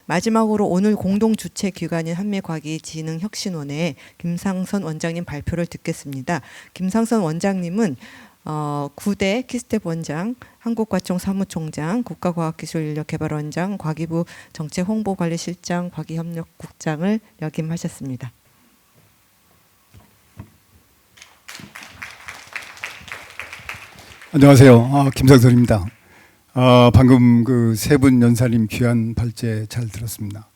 마지막으로 오늘 공동 주최 기관인 한미과기진흥혁신원의 김상선 원장님 발표를 듣겠습니다. 김상선 원장님은 9대 키스텝 원장, 한국과총 사무총장, 국가과학기술인력개발원장, 과기부 정책홍보관리실장, 과기협력국장을 역임하셨습니다. 안녕하세요. 김상선입니다. 방금 그 세 분 연사님 귀한 발제 잘 들었습니다.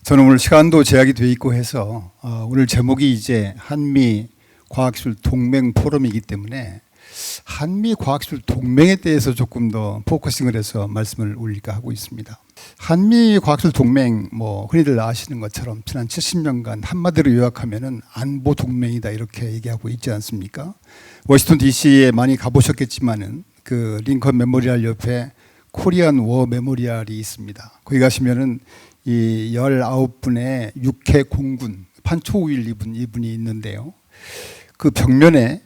저는 오늘 시간도 제약이 돼 있고 해서 오늘 제목이 이제 한미 과학기술 동맹 포럼이기 때문에 한미 과학기술 동맹에 대해서 조금 더 포커싱을 해서 말씀을 올릴까 하고 있습니다. 한미 과학기술 동맹 흔히들 아시는 것처럼 지난 70년간 한마디로 요약하면은 안보 동맹이다 이렇게 얘기하고 있지 않습니까? 워싱턴 DC에 많이 가보셨겠지만은 그 링컨 메모리얼 옆에 코리안 워 메모리얼이 있습니다. 거기 가시면은 이 19분의 육해 공군 판초우일 이분이 있는데요. 그 벽면에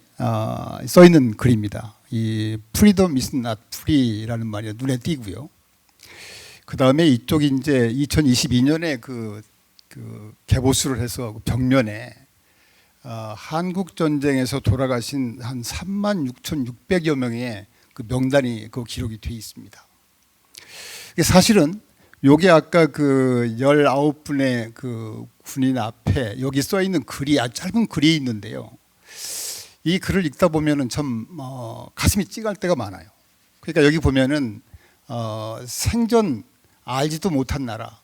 써 있는 글입니다. 이 freedom is not free라는 말이 눈에 띄고요. 그 다음에 이쪽이 이제 2022년에 그 개보수를 해서 벽면에 한국 전쟁에서 돌아가신 한 36,600여 명의 그 명단이 그 기록이 돼 있습니다. 사실은 요게 아까 그 19분의 그 군인 앞에 여기 써 있는 글이 아주 짧은 글이 있는데요. 이 글을 읽다 보면은 참 가슴이 찡할 때가 많아요. 그러니까 여기 보면은 생전 알지도 못한 나라,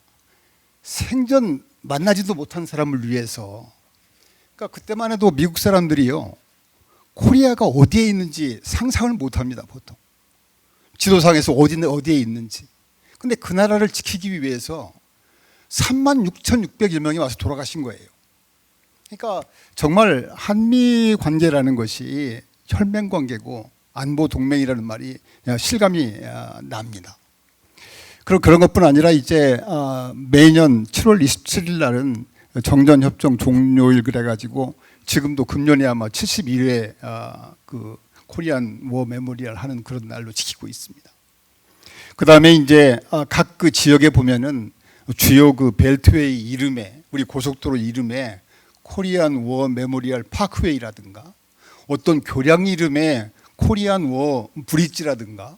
생전 만나지도 못한 사람을 위해서, 그러니까 그때만 해도 미국 사람들이요 코리아가 어디에 있는지 상상을 못합니다. 보통 지도상에서 어디에 있는지. 근데 그 나라를 지키기 위해서 36,600여 명이 와서 돌아가신 거예요. 그러니까 정말 한미 관계라는 것이 혈맹 관계고 안보 동맹이라는 말이 실감이 납니다. 그리고 그런 것뿐 아니라 이제 매년 7월 27일 날은 정전협정 종료일 그래가지고 지금도 금년에 아마 71회 그 코리안 워 메모리얼 하는 그런 날로 지키고 있습니다. 그 다음에 이제 각 그 지역에 보면은 주요 그 벨트웨이 이름에, 우리 고속도로 이름에 코리안 워 메모리얼 파크웨이라든가 어떤 교량 이름에 코리안 워 브릿지라든가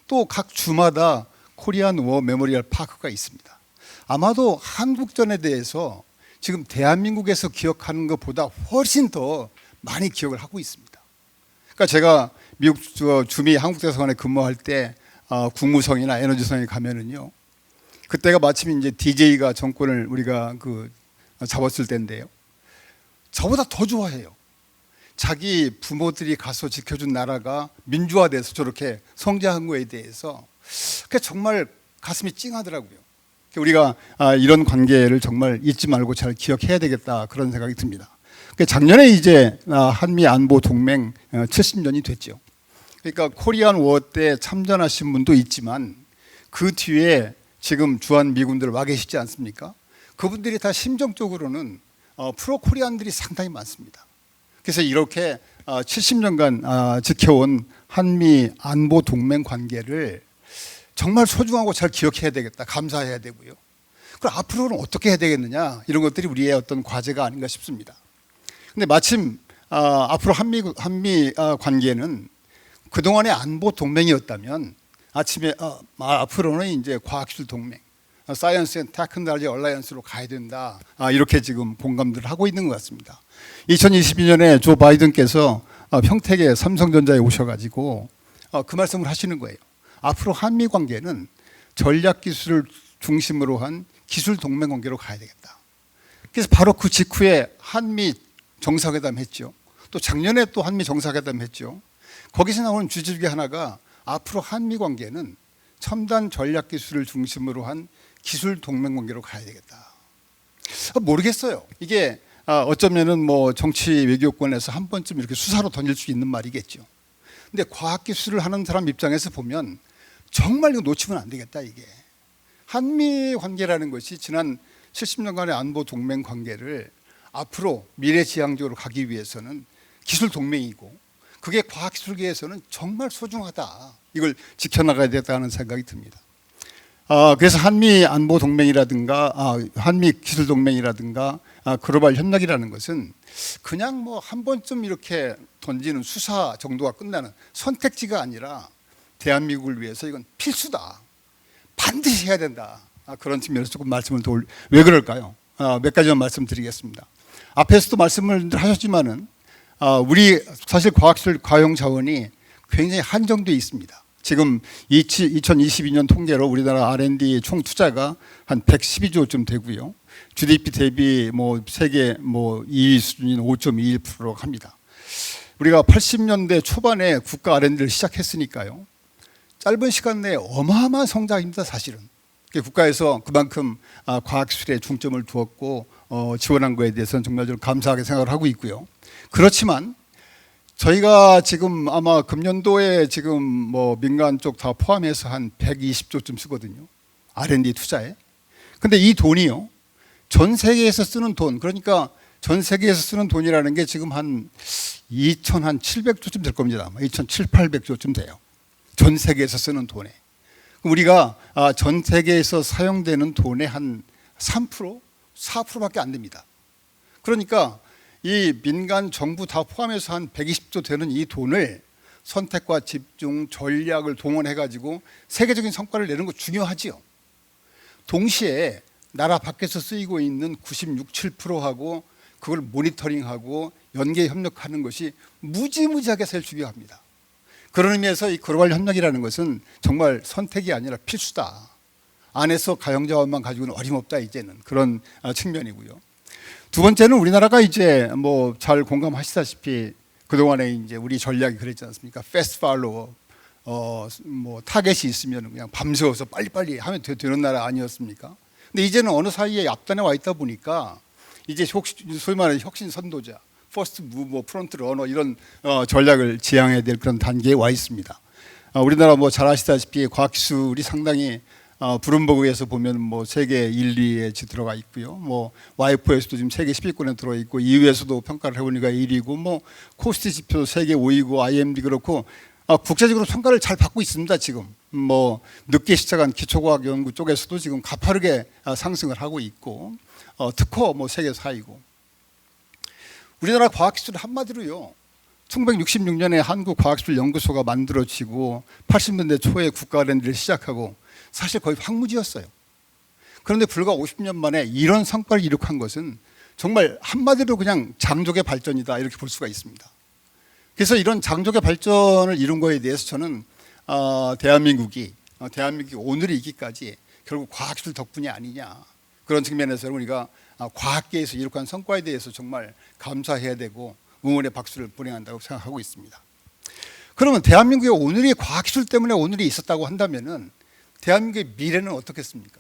또 각 주마다 코리안 워 메모리얼 파크가 있습니다. 아마도 한국전에 대해서 지금 대한민국에서 기억하는 것보다 훨씬 더 많이 기억을 하고 있습니다. 그러니까 제가 미국 주미 한국대사관에 근무할 때 국무성이나 에너지성에 가면은요, 그때가 마침 이제 DJ가 정권을 우리가 잡았을 때인데요, 저보다 더 좋아해요. 자기 부모들이 가서 지켜준 나라가 민주화돼서 저렇게 성장한 거에 대해서 정말 가슴이 찡하더라고요. 우리가 이런 관계를 정말 잊지 말고 잘 기억해야 되겠다 그런 생각이 듭니다. 작년에 이제 한미 안보 동맹 70년이 됐죠. 그러니까 코리안 워 때 참전하신 분도 있지만 그 뒤에 지금 주한 미군들 와 계시지 않습니까? 그분들이 다 심정적으로는 프로 코리안들이 상당히 많습니다. 그래서 이렇게 70년간 지켜온 한미 안보 동맹 관계를 정말 소중하고 잘 기억해야 되겠다, 감사해야 되고요. 그럼 앞으로는 어떻게 해야 되겠느냐, 이런 것들이 우리의 어떤 과제가 아닌가 싶습니다. 근데 마침 앞으로 한미 관계는 그동안의 안보 동맹이었다면 앞으로는 이제 과학기술 동맹, 사이언스 앤 테크놀로지 얼라이언스로 가야 된다, 이렇게 지금 공감들을 하고 있는 것 같습니다. 2022년에 조 바이든께서 평택에 삼성전자에 오셔가지고 그 말씀을 하시는 거예요. 앞으로 한미 관계는 전략 기술을 중심으로 한 기술 동맹 관계로 가야 되겠다. 그래서 바로 그 직후에 한미 정상회담 했죠. 또 작년에 또 한미 정상회담 했죠. 거기서 나오는 주제 중에 하나가 앞으로 한미 관계는 첨단 전략 기술을 중심으로 한 기술 동맹 관계로 가야 되겠다. 모르겠어요. 이게 어쩌면은 정치 외교권에서 한 번쯤 이렇게 수사로 던질 수 있는 말이겠죠. 근데 과학기술을 하는 사람 입장에서 보면 정말 이거 놓치면 안 되겠다. 이게 한미 관계라는 것이 지난 70년간의 안보 동맹 관계를 앞으로 미래지향적으로 가기 위해서는 기술 동맹이고, 그게 과학기술계에서는 정말 소중하다, 이걸 지켜나가야 되겠다는 생각이 듭니다. 그래서 한미 안보 동맹이라든가 한미 기술 동맹이라든가 글로벌 협력이라는 것은 그냥 뭐 한 번쯤 이렇게 던지는 수사 정도가 끝나는 선택지가 아니라 대한민국을 위해서 이건 필수다. 반드시 해야 된다. 그런 측면에서 조금 말씀을 왜 그럴까요? 몇 가지만 말씀드리겠습니다. 앞에서도 말씀을 하셨지만은 우리 사실 과학기술 과용 자원이 굉장히 한정돼 있습니다. 지금 2022년 통계로 우리나라 R&D 총 투자가 한 112조쯤 되고요. GDP 대비 뭐 세계 뭐 2위 수준인 5.21%라고 합니다. 우리가 80년대 초반에 국가 R&D를 시작했으니까요. 짧은 시간 내에 어마어마한 성장입니다, 사실은. 국가에서 그만큼 과학기술에 중점을 두었고 지원한 거에 대해서는 정말 좀 감사하게 생각을 하고 있고요. 그렇지만 저희가 지금 아마 금년도에 지금 뭐 민간 쪽 다 포함해서 한 120조쯤 쓰거든요. R&D 투자에. 근데 이 돈이요. 전 세계에서 쓰는 돈, 그러니까 전 세계에서 쓰는 돈이라는 게 지금 한 2,700조쯤 될 겁니다. 2,700~800조쯤 돼요. 전 세계에서 쓰는 돈에. 우리가 전 세계에서 사용되는 돈의 한 3%, 4%밖에 안 됩니다. 그러니까 이 민간 정부 다 포함해서 한 120조 되는 이 돈을 선택과 집중, 전략을 동원해가지고 세계적인 성과를 내는 거 중요하지요. 동시에 나라 밖에서 쓰이고 있는 96, 7%하고 그걸 모니터링하고 연계 협력하는 것이 무지무지하게 제일 중요합니다. 그런 의미에서 이 글로벌 협력이라는 것은 정말 선택이 아니라 필수다. 안에서 가용자원만 가지고는 어림없다 이제는 그런 측면이고요. 두 번째는 우리나라가 이제 뭐 잘 공감하시다시피 그동안에 이제 우리 전략이 그랬지 않습니까? 패스트 팔로워. 뭐 타겟이 있으면 그냥 밤새워서 빨리빨리 하면 되는 나라 아니었습니까? 근데 이제는 어느 사이에 앞단에 와 있다 보니까 이제 소위 말하는 혁신 선도자, 퍼스트 무버, 프론트 러너 이런 전략을 지향해야 될 그런 단계에 와 있습니다. 우리나라 뭐 잘 아시다시피 과학기술이 상당히 브룸버그에서 보면 뭐 세계 1, 2에 들어가 있고요. 뭐 와이프에서도 지금 세계 10위권에 들어 있고 EU에서도 평가를 해보니까 1위고 뭐 코스트 지표 세계 5위고 IMD 그렇고 국제적으로 평가를 잘 받고 있습니다. 지금 뭐 늦게 시작한 기초과학 연구 쪽에서도 지금 가파르게 상승을 하고 있고 특허 뭐 세계 4위고 우리나라 과학기술 한마디로요. 1966년에 한국과학기술연구소가 만들어지고 80년대 초에 국가 R&D를 시작하고 사실 거의 황무지였어요. 그런데 불과 50년 만에 이런 성과를 이룩한 것은 정말 한마디로 그냥 장족의 발전이다 이렇게 볼 수가 있습니다. 그래서 이런 장족의 발전을 이룬 거에 대해서 저는 대한민국이 오늘에 있기까지 결국 과학기술 덕분이 아니냐 그런 측면에서 우리가 과학계에서 이룩한 성과에 대해서 정말 감사해야 되고 응원의 박수를 보내야 한다고 생각하고 있습니다. 그러면 대한민국의 오늘이 과학기술 때문에 오늘이 있었다고 한다면은 대한민국의 미래는 어떻겠습니까?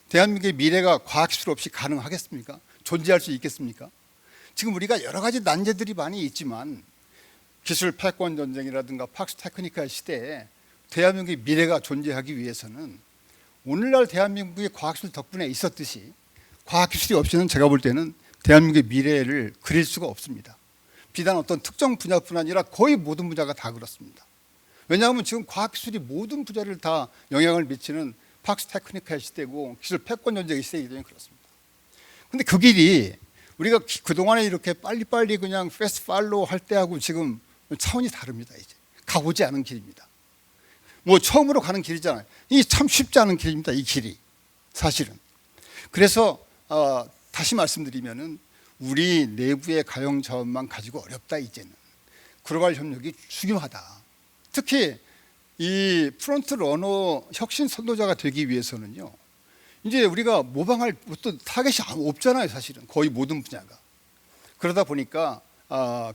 대한민국의 미래가 과학기술 없이 가능하겠습니까? 존재할 수 있겠습니까? 지금 우리가 여러 가지 난제들이 많이 있지만 기술 패권 전쟁이라든가 팍스 테크니컬 시대에 대한민국의 미래가 존재하기 위해서는 오늘날 대한민국의 과학기술 덕분에 있었듯이 과학기술이 없이는 제가 볼 때는 대한민국의 미래를 그릴 수가 없습니다. 비단 어떤 특정 분야뿐 아니라 거의 모든 분야가 다 그렇습니다. 왜냐하면 지금 과학기술이 모든 분야를 다 영향을 미치는 팍스 테크니컬 시대고 기술 패권 전쟁의 시대이기 때문에 그렇습니다. 근데 그 길이 우리가 그동안에 이렇게 빨리빨리 그냥 패스트 팔로우 할 때하고 지금 차원이 다릅니다. 이제 가보지 않은 길입니다. 뭐 처음으로 가는 길이잖아요. 이게 참 쉽지 않은 길입니다. 이 길이 사실은. 그래서 다시 말씀드리면은 우리 내부의 가용 자원만 가지고 어렵다 이제는. 글로벌 협력이 중요하다. 특히 이 프론트 러너 혁신 선도자가 되기 위해서는요. 이제 우리가 모방할 어떤 타겟이 없잖아요. 사실은 거의 모든 분야가. 그러다 보니까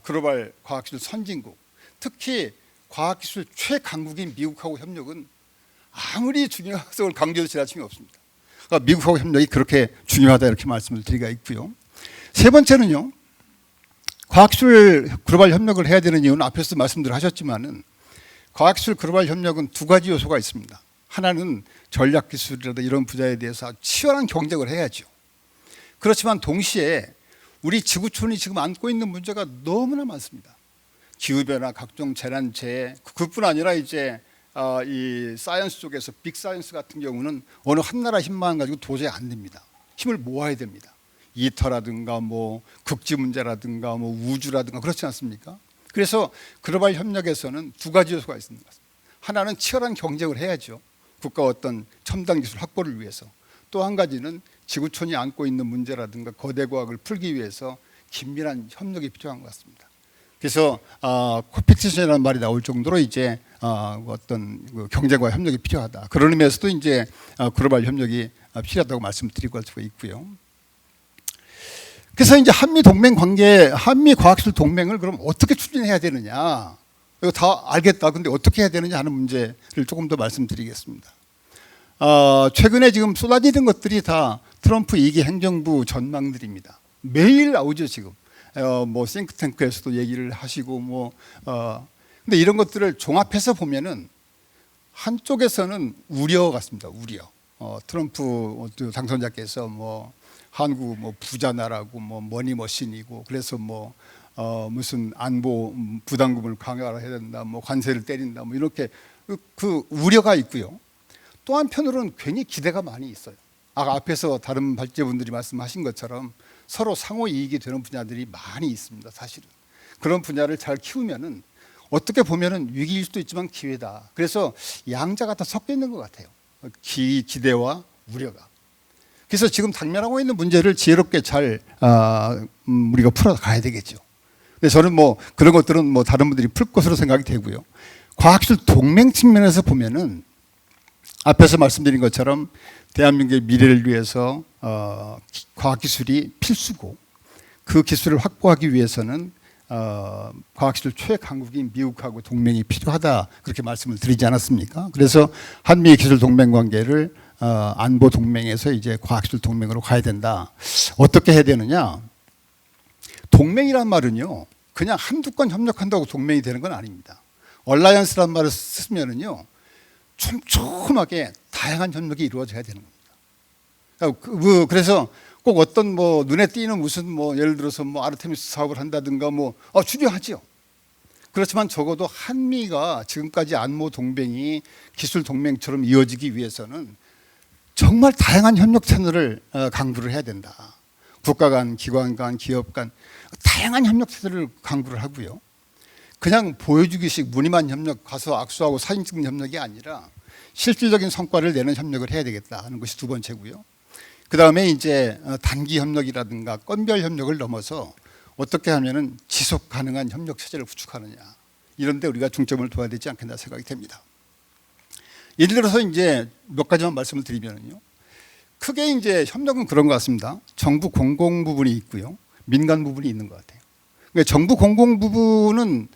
글로벌 과학기술 선진국, 특히 과학기술 최강국인 미국하고 협력은 아무리 중요성을 강조해도 지나침이 없습니다. 그러니까 미국하고 협력이 그렇게 중요하다 이렇게 말씀을 드리가 있고요. 세 번째는요. 과학기술 글로벌 협력을 해야 되는 이유는 앞에서 말씀들 하셨지만은 과학기술 글로벌 협력은 두 가지 요소가 있습니다. 하나는 전략기술이라든가 이런 분야에 대해서 치열한 경쟁을 해야죠. 그렇지만 동시에 우리 지구촌이 지금 안고 있는 문제가 너무나 많습니다. 기후변화, 각종 재난, 재해, 그뿐 아니라 이제 이 사이언스 쪽에서 빅 사이언스 같은 경우는 어느 한 나라 힘만 가지고 도저히 안 됩니다. 힘을 모아야 됩니다. 이터라든가 뭐 극지 문제라든가 뭐 우주라든가 그렇지 않습니까? 그래서 글로벌 협력에서는 두 가지 요소가 있는 것 같습니다. 하나는 치열한 경쟁을 해야죠. 국가 어떤 첨단 기술 확보를 위해서. 또 한 가지는 지구촌이 안고 있는 문제라든가 거대 과학을 풀기 위해서 긴밀한 협력이 필요한 것 같습니다. 그래서 코피티션이라는 말이 나올 정도로 이제 어떤 그 경쟁과 협력이 필요하다. 그런 의미에서도 이제 글로벌 협력이 필요하다고 말씀드리고 할 수가 있고요. 그래서 이제 한미 동맹 관계, 한미 과학기술 동맹을 그럼 어떻게 추진해야 되느냐? 이거 다 알겠다. 근데 어떻게 해야 되느냐 하는 문제를 조금 더 말씀드리겠습니다. 최근에 지금 쏟아지는 것들이 다 트럼프 2기 행정부 전망들입니다. 매일 나오죠 지금. 뭐 싱크탱크에서도 얘기를 하시고 근데 이런 것들을 종합해서 보면은 한쪽에서는 우려 같습니다. 우려. 트럼프 당선자께서 한국 부자 나라고 머니머신이고 그래서 무슨 안보 부담금을 강화해야 된다, 관세를 때린다, 이렇게 그 우려가 있고요. 또 한편으로는 괜히 기대가 많이 있어요. 앞에서 다른 발제분들이 말씀하신 것처럼 서로 상호 이익이 되는 분야들이 많이 있습니다. 사실은 그런 분야를 잘 키우면은 어떻게 보면은 위기일 수도 있지만 기회다. 그래서 양자가 다 섞여 있는 것 같아요. 기대와 우려가. 그래서 지금 당면하고 있는 문제를 지혜롭게 잘 우리가 풀어가야 되겠죠. 근데 저는 그런 것들은 다른 분들이 풀 것으로 생각이 되고요. 과학기술 동맹 측면에서 보면은 앞에서 말씀드린 것처럼 대한민국의 미래를 위해서 과학기술이 필수고 그 기술을 확보하기 위해서는 과학기술 최강국인 미국하고 동맹이 필요하다 그렇게 말씀을 드리지 않았습니까? 그래서 한미 기술 동맹 관계를 안보 동맹에서 이제 과학기술 동맹으로 가야 된다. 어떻게 해야 되느냐? 동맹이란 말은요, 그냥 한두 건 협력한다고 동맹이 되는 건 아닙니다. 얼라이언스란 말을 쓰면은요, 촘촘하게 다양한 협력이 이루어져야 되는 겁니다. 그래서 꼭 어떤 눈에 띄는 무슨 예를 들어서 아르테미스 사업을 한다든가 중요하죠. 그렇지만 적어도 한미가 지금까지 안보 동맹이 기술 동맹처럼 이어지기 위해서는 정말 다양한 협력 채널을 강구를 해야 된다. 국가 간, 기관 간, 기업 간 다양한 협력 채널을 강구를 하고요. 그냥 보여주기식 무늬만 협력 가서 악수하고 사진 찍는 협력이 아니라 실질적인 성과를 내는 협력을 해야 되겠다 하는 것이 두 번째고요. 그 다음에 이제 단기 협력이라든가 건별 협력을 넘어서 어떻게 하면은 지속 가능한 협력 체제를 구축하느냐 이런 데 우리가 중점을 둬야 되지 않겠나 생각이 됩니다. 예를 들어서 이제 몇 가지만 말씀을 드리면요. 크게 이제 협력은 그런 것 같습니다. 정부 공공 부분이 있고요. 민간 부분이 있는 것 같아요. 그러니까 정부 공공 부분은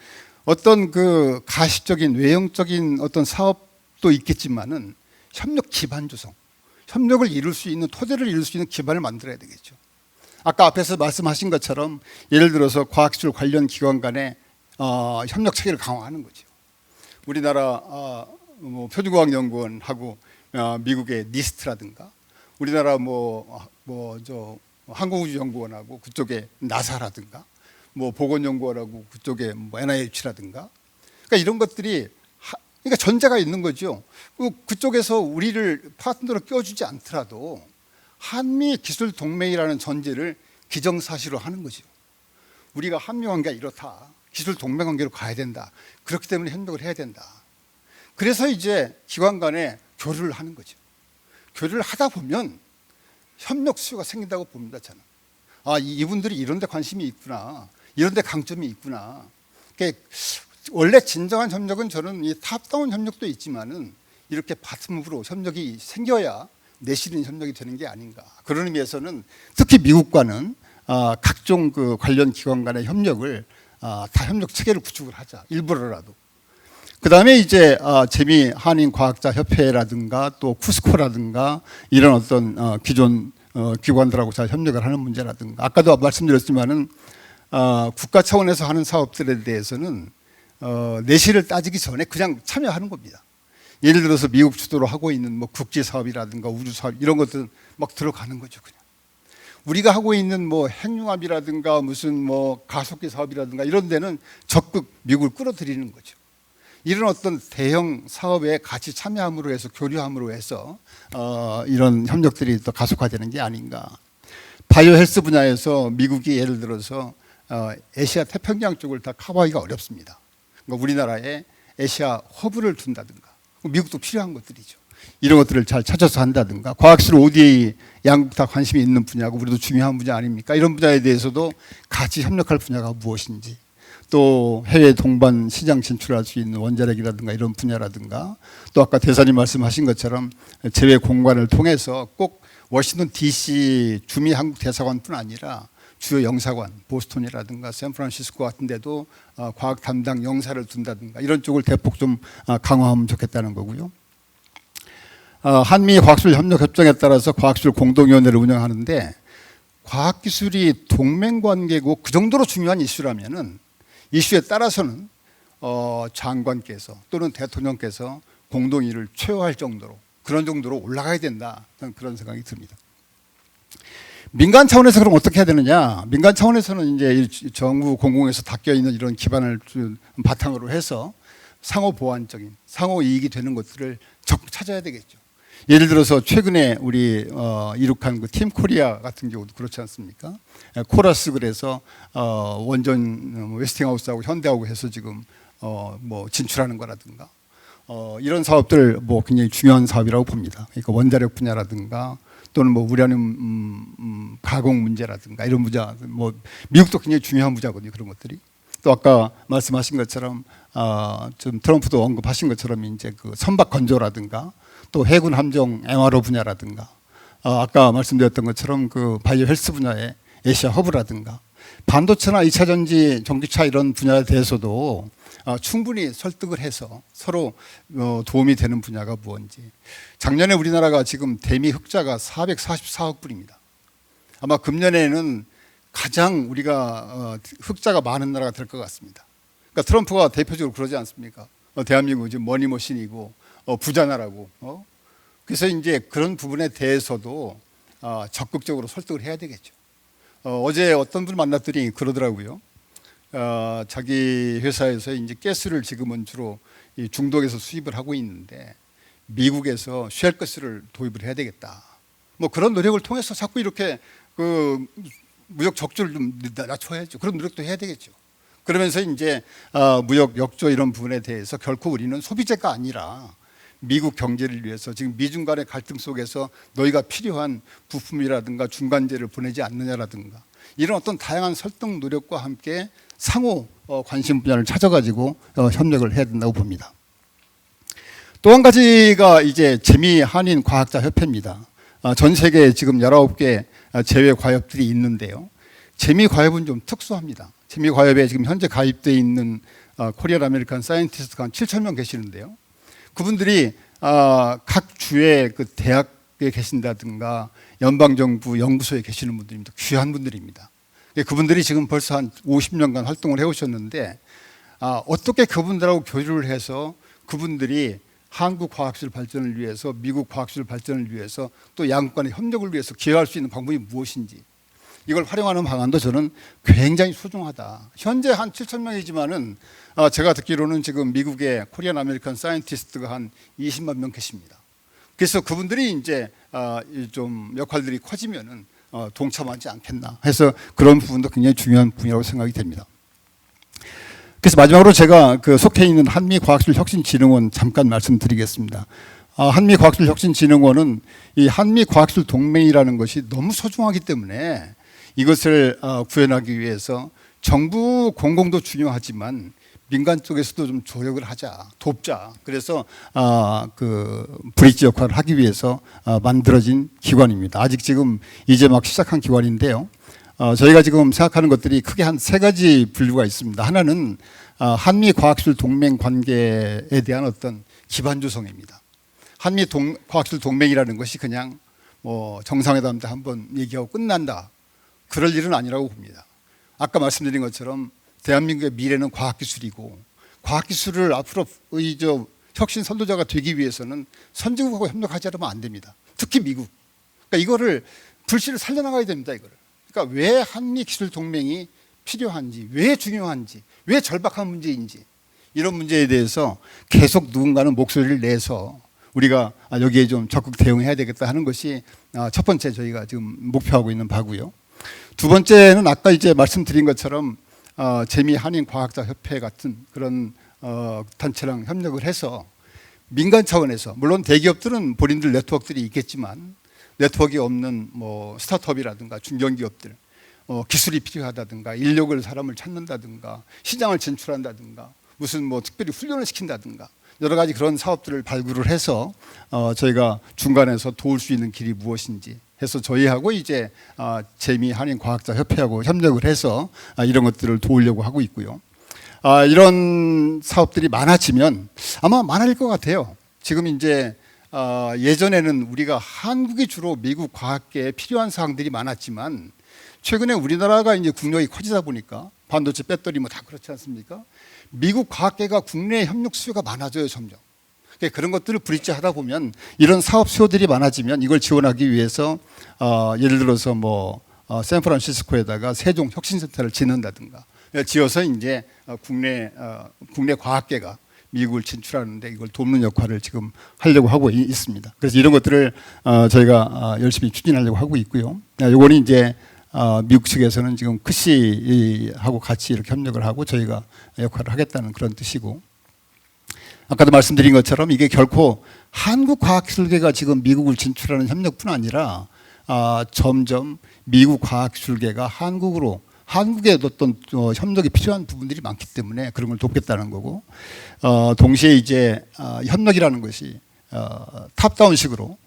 어떤 그 가시적인 외형적인 어떤 사업도 있겠지만은 협력 기반 조성, 협력을 이룰 수 있는 토대를 이룰 수 있는 기반을 만들어야 되겠죠. 아까 앞에서 말씀하신 것처럼 예를 들어서 과학기술 관련 기관 간의 협력 체계를 강화하는 거죠. 우리나라 표준과학연구원하고 미국의 니스트라든가 우리나라 항공우주연구원하고 그쪽에 나사라든가 보건연구원하고 그쪽에 NIH라든가 그러니까 이런 것들이 그러니까 전제가 있는 거죠. 그쪽에서 우리를 파트너로 껴주지 않더라도 한미 기술 동맹이라는 전제를 기정사실로 하는 거죠. 우리가 한미 관계가 이렇다. 기술 동맹 관계로 가야 된다. 그렇기 때문에 협력을 해야 된다. 그래서 이제 기관 간에 교류를 하는 거죠. 교류를 하다 보면 협력 수요가 생긴다고 봅니다. 저는. 이분들이 이런 데 관심이 있구나. 이런 데 강점이 있구나. 그러니까 원래 진정한 협력은 저는 이 탑다운 협력도 있지만은 이렇게 바텀으로 협력이 생겨야 내실인 협력이 되는 게 아닌가. 그런 의미에서는 특히 미국과는 각종 그 관련 기관 간의 협력을 다 협력 체계를 구축을 하자. 일부러라도. 그 다음에 이제 재미 한인 과학자 협회라든가 또 쿠스코라든가 이런 어떤 기존 기관들하고 잘 협력을 하는 문제라든가 아까도 말씀드렸지만은 국가 차원에서 하는 사업들에 대해서는 내실을 따지기 전에 그냥 참여하는 겁니다. 예를 들어서 미국 주도로 하고 있는 국제 사업이라든가 우주 사업 이런 것들은 막 들어가는 거죠. 그냥 우리가 하고 있는 핵융합이라든가 무슨 가속기 사업이라든가 이런 데는 적극 미국을 끌어들이는 거죠. 이런 어떤 대형 사업에 같이 참여함으로 해서 교류함으로 해서 이런 협력들이 또 가속화되는 게 아닌가. 바이오 헬스 분야에서 미국이 예를 들어서 아시아 태평양 쪽을 다 커버하기가 어렵습니다. 그러니까 우리나라에 아시아 허브를 둔다든가, 미국도 필요한 것들이죠. 이런 것들을 잘 찾아서 한다든가, 과학기술 ODA 양국 다 관심이 있는 분야고 우리도 중요한 분야 아닙니까? 이런 분야에 대해서도 같이 협력할 분야가 무엇인지, 또 해외 동반 시장 진출할 수 있는 원자력이라든가 이런 분야라든가, 또 아까 대사님 말씀하신 것처럼 제외 공간을 통해서 꼭 워싱턴 DC 주미 한국 대사관뿐 아니라 주요 영사관, 보스턴이라든가 샌프란시스코 같은 데도 과학 담당 영사를 둔다든가 이런 쪽을 대폭 좀 강화하면 좋겠다는 거고요. 한미 과학기술 협력 협정에 따라서 과학기술 공동위원회를 운영하는데, 과학기술이 동맹관계고 그 정도로 중요한 이슈라면은 이슈에 따라서는 장관께서 또는 대통령께서 공동의를 최소화할 정도로, 그런 정도로 올라가야 된다, 저는 그런 생각이 듭니다. 민간 차원에서 그럼 어떻게 해야 되느냐? 민간 차원에서는 이제 정부 공공에서 닦여 있는 이런 기반을 바탕으로 해서 상호 보완적인, 상호 이익이 되는 것들을 적극 찾아야 되겠죠. 예를 들어서 최근에 우리 이룩한 그 팀 코리아 같은 경우도 그렇지 않습니까? 코러스 그래서 원전 웨스팅하우스하고 현대하고 해서 지금 뭐 진출하는 거라든가 이런 사업들 뭐 굉장히 중요한 사업이라고 봅니다. 그러니까 원자력 분야라든가 또는 뭐 우라늄 가공 문제라든가 이런 분야, 뭐 미국도 굉장히 중요한 분야거든요. 그런 것들이. 또 아까 말씀하신 것처럼 좀 트럼프도 언급하신 것처럼 이제 그 선박 건조라든가 또 해군 함정 MRO 분야라든가 아까 말씀드렸던 것처럼 그 바이오 헬스 분야의 아시아 허브라든가 반도체나 2차 전지, 전기차 이런 분야에 대해서도 충분히 설득을 해서 서로 도움이 되는 분야가 무엇인지. 작년에 우리나라가 지금 대미 흑자가 444억 불입니다. 아마 금년에는 가장 우리가 흑자가 많은 나라가 될 것 같습니다. 그러니까 트럼프가 대표적으로 그러지 않습니까? 대한민국은 지금 머니머신이고 부자나라고. 그래서 이제 그런 부분에 대해서도 적극적으로 설득을 해야 되겠죠. 어제 어떤 분 만났더니 그러더라고요. 자기 회사에서 이제 가스를 지금은 주로 이 중동에서 수입을 하고 있는데 미국에서 쉘가스를 도입을 해야 되겠다. 뭐 그런 노력을 통해서 자꾸 이렇게 그 무역 적조를 좀 낮춰야죠. 그런 노력도 해야 되겠죠. 그러면서 이제 무역 역조 이런 부분에 대해서 결코 우리는 소비재가 아니라 미국 경제를 위해서 지금 미중 간의 갈등 속에서 너희가 필요한 부품이라든가 중간재를 보내지 않느냐라든가 이런 어떤 다양한 설득 노력과 함께 상호 관심 분야를 찾아가지고 협력을 해야 된다고 봅니다. 또 한 가지가 이제 재미 한인 과학자 협회입니다. 전 세계에 지금 19개 제외 과협들이 있는데요. 재미 과협은 좀 특수합니다. 재미 과협에 지금 현재 가입되어 있는 코리안 아메리칸 사이언티스트가 한 7,000명 계시는데요. 그분들이 각 주의 그 대학에 계신다든가 연방정부 연구소에 계시는 분들입니다. 귀한 분들입니다. 그분들이 지금 벌써 한 50년간 활동을 해오셨는데 어떻게 그분들하고 교류를 해서 그분들이 한국 과학기술 발전을 위해서 미국 과학기술 발전을 위해서 또 양국 간의 협력을 위해서 기여할 수 있는 방법이 무엇인지 이걸 활용하는 방안도 저는 굉장히 소중하다. 현재 한 7,000명이지만은 제가 듣기로는 지금 미국의 코리안 아메리칸 사이언티스트가 한 20만 명 계십니다. 그래서 그분들이 이제 좀 역할들이 커지면은 동참하지 않겠나 해서 그런 부분도 굉장히 중요한 분야라고 생각이 됩니다. 그래서 마지막으로 제가 그 속해 있는 한미과학기술혁신진흥원 잠깐 말씀드리겠습니다. 한미과학기술혁신진흥원은 이 한미과학기술 동맹이라는 것이 너무 소중하기 때문에 이것을 구현하기 위해서 정부 공공도 중요하지만 민간 쪽에서도 좀 조력을 하자, 돕자. 그래서 그 브릿지 역할을 하기 위해서 만들어진 기관입니다. 아직 지금 이제 막 시작한 기관인데요. 저희가 지금 생각하는 것들이 크게 한 세 가지 분류가 있습니다. 하나는 한미 과학기술 동맹 관계에 대한 어떤 기반 조성입니다. 한미 과학기술 동맹이라는 것이 그냥 뭐 정상회담 때 한번 얘기하고 끝난다. 그럴 일은 아니라고 봅니다. 아까 말씀드린 것처럼 대한민국의 미래는 과학기술이고 과학기술을 앞으로 혁신 선도자가 되기 위해서는 선진국하고 협력하지 않으면 안 됩니다. 특히 미국. 그러니까 이거를 불씨를 살려나가야 됩니다. 이거를. 그러니까 왜 한미 기술 동맹이 필요한지, 왜 중요한지, 왜 절박한 문제인지 이런 문제에 대해서 계속 누군가는 목소리를 내서 우리가 여기에 좀 적극 대응해야 되겠다 하는 것이 첫 번째 저희가 지금 목표하고 있는 바고요. 두 번째는 아까 이제 말씀드린 것처럼 재미 한인 과학자 협회 같은 그런 단체랑 협력을 해서 민간 차원에서 물론 대기업들은 본인들 네트워크들이 있겠지만 네트워크가 없는 뭐 스타트업이라든가 중견기업들 기술이 필요하다든가 인력을 사람을 찾는다든가 시장을 진출한다든가 무슨 뭐 특별히 훈련을 시킨다든가 여러 가지 그런 사업들을 발굴을 해서 저희가 중간에서 도울 수 있는 길이 무엇인지 해서 저희하고 이제 재미 한인 과학자 협회하고 협력을 해서 이런 것들을 도우려고 하고 있고요. 이런 사업들이 많아지면 아마 많아질 것 같아요. 지금 이제 예전에는 우리가 한국이 주로 미국 과학계에 필요한 사항들이 많았지만 최근에 우리나라가 이제 국력이 커지다 보니까 반도체, 배터리 뭐 다 그렇지 않습니까? 미국 과학계가 국내 협력 수요가 많아져요, 점점. 그런 것들을 브릿지하다 보면 이런 사업 수요들이 많아지면 이걸 지원하기 위해서 예를 들어서 뭐 샌프란시스코에다가 세종 혁신센터를 짓는다든가 지어서 이제 국내 과학계가 미국을 진출하는데 이걸 돕는 역할을 지금 하려고 하고 있습니다. 그래서 이런 것들을 저희가 열심히 추진하려고 하고 있고요. 요거는 이제 미국 측에서는 지금 크시하고 같이 이렇게 협력을 하고 저희가 역할을 하겠다는 그런 뜻이고, 아까도 말씀드린 것처럼 이게 결코 한국 과학기술계가 지금 미국을 진출하는 협력뿐 아니라 점점 미국 과학기술계가 한국에 어떤 협력이 필요한 부분들이 많기 때문에 그런 걸 돕겠다는 거고, 동시에 이제 협력이라는 것이 탑다운식으로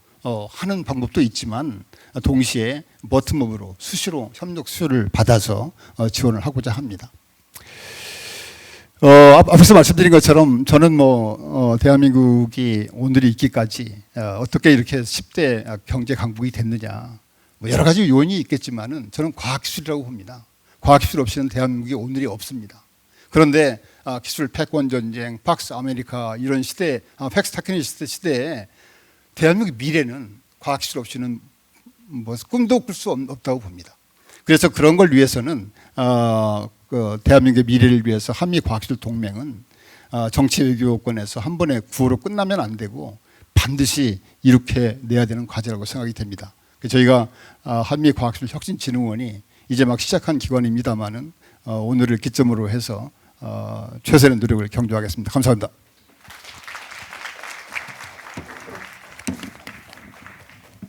하는 방법도 있지만 동시에 버튼업으로 수시로 협력 수요를 받아서 지원을 하고자 합니다. 앞에서 말씀드린 것처럼 저는 대한민국이 오늘이 있기까지 어떻게 이렇게 10대 경제 강국이 됐느냐, 여러 가지 요인이 있겠지만은 저는 과학기술이라고 봅니다. 과학기술 없이는 대한민국이 오늘이 없습니다. 그런데 기술 패권 전쟁, 팍스 아메리카 이런 시대, 팩스 테크니스트 시대에 대한민국의 미래는 과학기술 없이는 꿈도 꿀 수 없다고 봅니다. 그래서 그런 걸 위해서는 대한민국의 미래를 위해서 한미과학기술 동맹은 정치 외교권에서 한 번에 구호로 끝나면 안 되고 반드시 이렇게 내야 되는 과제라고 생각이 됩니다. 저희가 한미과학기술 혁신진흥원이 이제 막 시작한 기관입니다만은 오늘을 기점으로 해서 최선의 노력을 경주하겠습니다. 감사합니다.